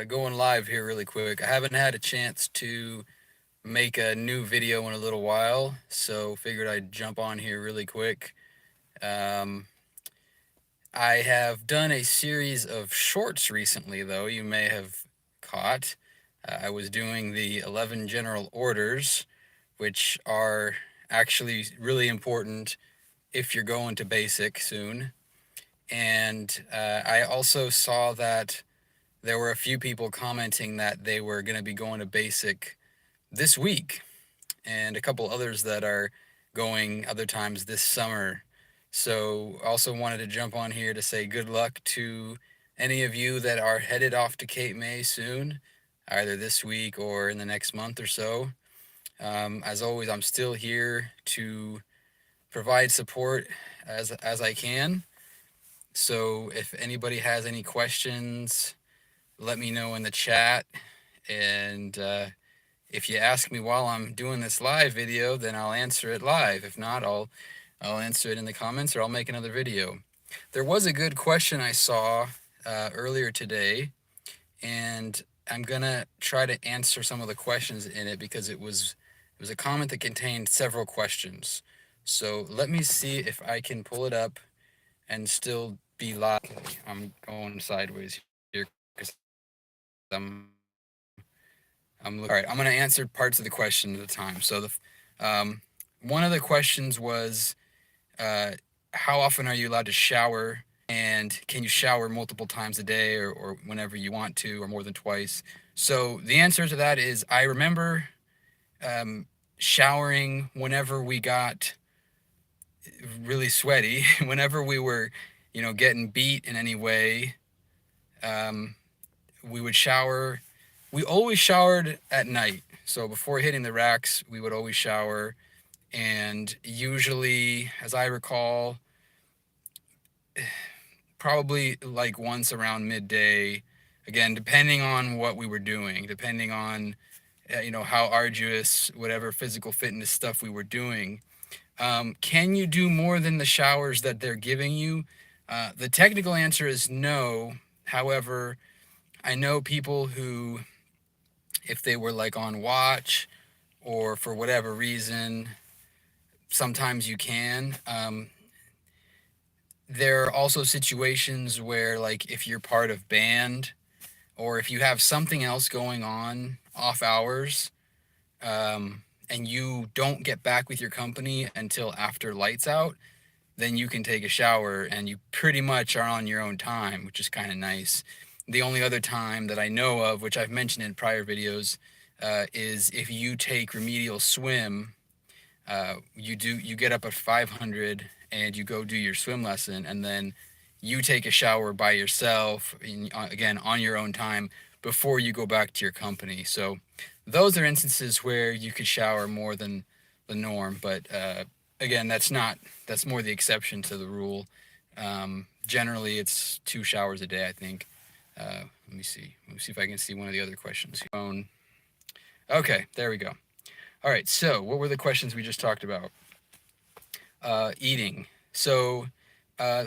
Going live here really quick. I haven't had a chance to make a new video in a little while, so figured I'd jump on here really quick. Um, I have done a series of shorts recently, though, you may have caught. I was doing the 11 general orders, which are actually really important if you're going to basic soon. And I also saw that there were a few people commenting that they were going to be going to basic this week, and a couple others that are going other times this summer. So, also wanted to jump on here to say good luck to any of you that are headed off to Cape May soon, either this week or in the next month or so. As always, I'm still here to provide support as I can. So, if anybody has any questions, let me know in the chat. And if you ask me while I'm doing this live video, then I'll answer it live. If not, I'll answer it in the comments, or I'll make another video. There was a good question I saw earlier today, and I'm gonna try to answer some of the questions in it because it was a comment that contained several questions. So let me see if I can pull it up and still be live. I'm going sideways here because I'm looking. All right, I'm going to answer parts of the question at a time. So one of the questions was, uh, how often are you allowed to shower? And can you shower multiple times a day, or whenever you want to, or more than twice? So the answer to that is I remember um, showering whenever we got really sweaty, whenever we were, getting beat in any way. Um, we would shower. We always showered at night. So before hitting the racks, we would always shower. And usually, as I recall, probably like once around midday. Again, depending on what we were doing, depending on how arduous whatever physical fitness stuff we were doing. Can you do more than the showers that they're giving you? The technical answer is no. However, I know people who, if they were like on watch or for whatever reason, sometimes you can. There are also situations where, like, if you're part of band or if you have something else going on off hours, and you don't get back with your company until after lights out, then you can take a shower and you pretty much are on your own time, which is kind of nice. The only other time that I know of, which I've mentioned in prior videos, is if you take remedial swim. You get up at 500 and you go do your swim lesson, and then you take a shower by yourself, again on your own time, before you go back to your company. So those are instances where you could shower more than the norm, but again, that's more the exception to the rule. Generally, it's 2 showers a day, I think. Let me see if I can see one of the other questions. Okay, there we go. All right, so what were the questions we just talked about? Eating. So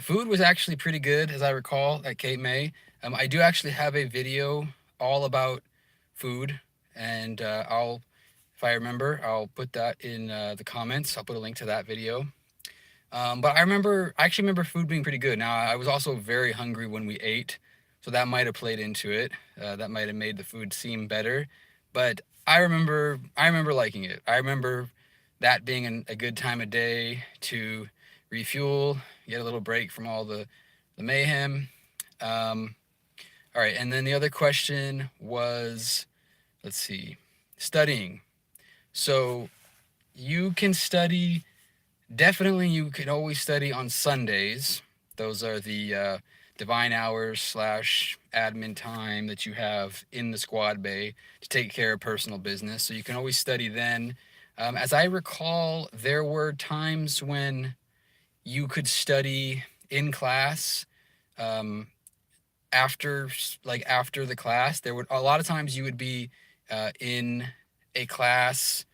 food was actually pretty good, as I recall, at Cape May. I do actually have a video all about food, and if I remember, I'll put that in the comments. I'll put a link to that video. But I actually remember food being pretty good. Now, I was also very hungry when we ate, so that might have played into it. That might have made the food seem better. But I remember liking it. I remember that being a good time of day to refuel, get a little break from all the mayhem. Um, all right, and then the other question was, let's see, studying. So you can study. Definitely, you can always study on Sundays. Those are the divine hours slash admin time that you have in the squad bay to take care of personal business. So you can always study then. As I recall, there were times when you could study in class, um, after after the class. There would a lot of times you would be in a class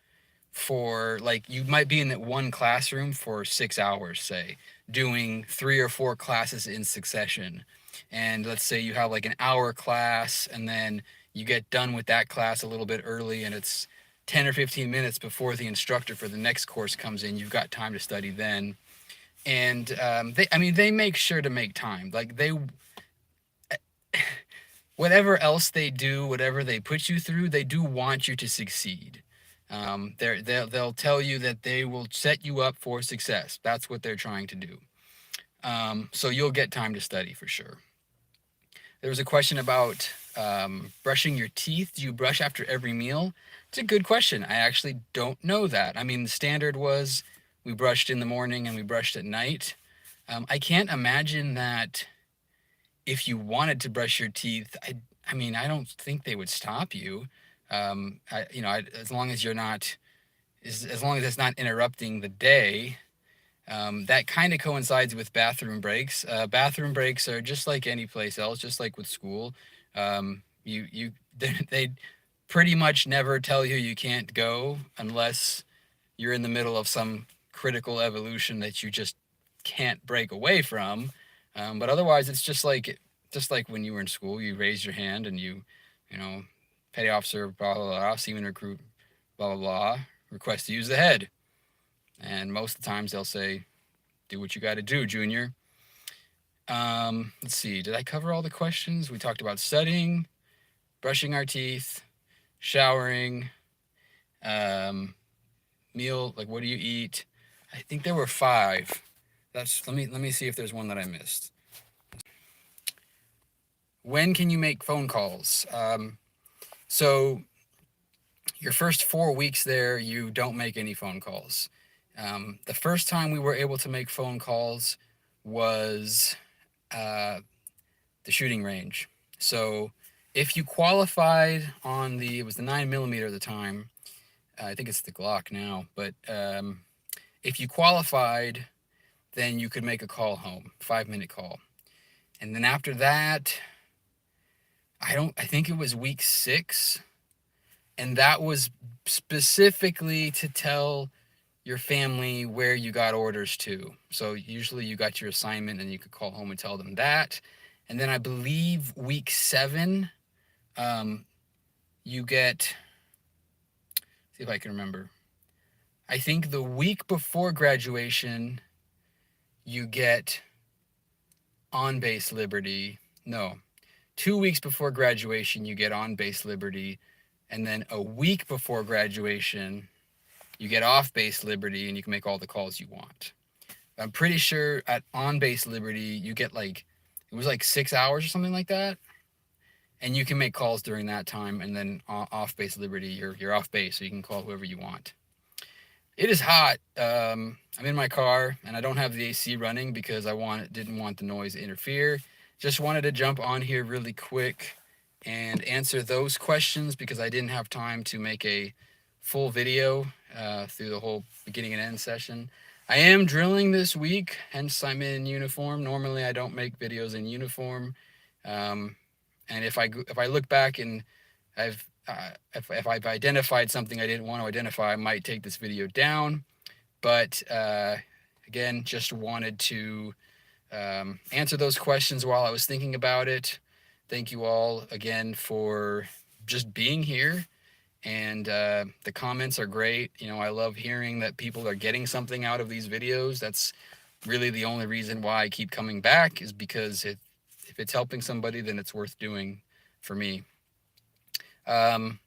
for, like, you might be in that one classroom for 6 hours, say, doing 3 or 4 classes in succession. and let's say you have like an hour class, and then you get done with that class a little bit early, and it's 10 or 15 minutes before the instructor for the next course comes in. You've got time to study then. And they make sure to make time. Like whatever else they do, whatever they put you through, they do want you to succeed. They'll tell you that they will set you up for success. That's what they're trying to do. So you'll get time to study for sure. There was a question about brushing your teeth. Do you brush after every meal? It's a good question. I actually don't know that. I mean, the standard was we brushed in the morning and we brushed at night. I can't imagine that if you wanted to brush your teeth, I mean, I don't think they would stop you. As long as you're not, as long as it's not interrupting the day. That kind of coincides with bathroom breaks. Bathroom breaks are just like any place else, just like with school. They pretty much never tell you you can't go unless you're in the middle of some critical evolution that you just can't break away from. But otherwise, it's just like when you were in school, you raise your hand and you know, petty officer, blah, blah, blah, seaman recruit, blah, blah, blah, request to use the head. And most of the times they'll say, do what you got to do, Junior. Let's see. Did I cover all the questions? We talked about studying, brushing our teeth, showering, meal, like what do you eat? I think there were 5. Let me see if there's one that I missed. When can you make phone calls? So your first 4 weeks there, you don't make any phone calls. The first time we were able to make phone calls was the shooting range. So if you qualified on it was the 9mm at the time. I think it's the Glock now, but if you qualified, then you could make a call home, 5-minute call. And then after that, I think it was week 6. And that was specifically to tell your family where you got orders to. So usually you got your assignment and you could call home and tell them that. And then I believe week 7, you get, see if I can remember. I think the week before graduation, you get on base liberty. No, 2 weeks before graduation, you get on base liberty. And then a week before graduation, you get off base liberty and you can make all the calls you want. I'm pretty sure at on base liberty, you get it was like 6 hours or something like that. And you can make calls during that time. And then off base liberty, you're off base, so you can call whoever you want. It is hot. I'm in my car and I don't have the AC running because didn't want the noise to interfere. Just wanted to jump on here really quick and answer those questions because I didn't have time to make a full video through the whole beginning and end session. I am drilling this week, hence I'm in uniform. Normally I don't make videos in uniform. And if I look back and if I've identified something I didn't want to identify, I might take this video down. But again, just wanted to answer those questions while I was thinking about it. Thank you all again for just being here. And the comments are great. I love hearing that people are getting something out of these videos. That's really the only reason why I keep coming back, is because if it's helping somebody, then it's worth doing for me. I'm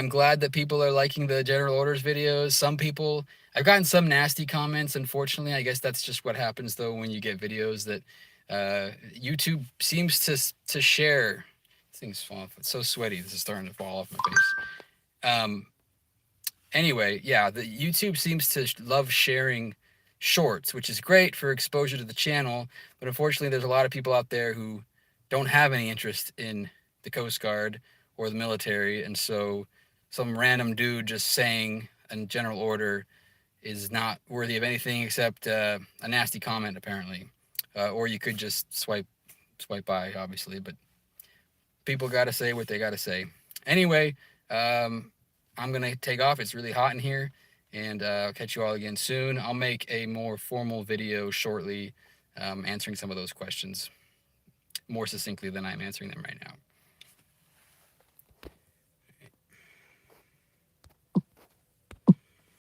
glad that people are liking the general orders videos. Some people, I've gotten some nasty comments, unfortunately. I guess that's just what happens though when you get videos that YouTube seems to share. Things fall off. It's so sweaty. This is starting to fall off my face. Anyway, yeah, the YouTube seems to love sharing shorts, which is great for exposure to the channel. But unfortunately, there's a lot of people out there who don't have any interest in the Coast Guard or the military. And so some random dude just saying a general order is not worthy of anything except a nasty comment, apparently. Or you could just swipe by, obviously, but people got to say what they got to say. Anyway, I'm going to take off. It's really hot in here, and I'll catch you all again soon. I'll make a more formal video shortly answering some of those questions. more succinctly than I'm answering them right now.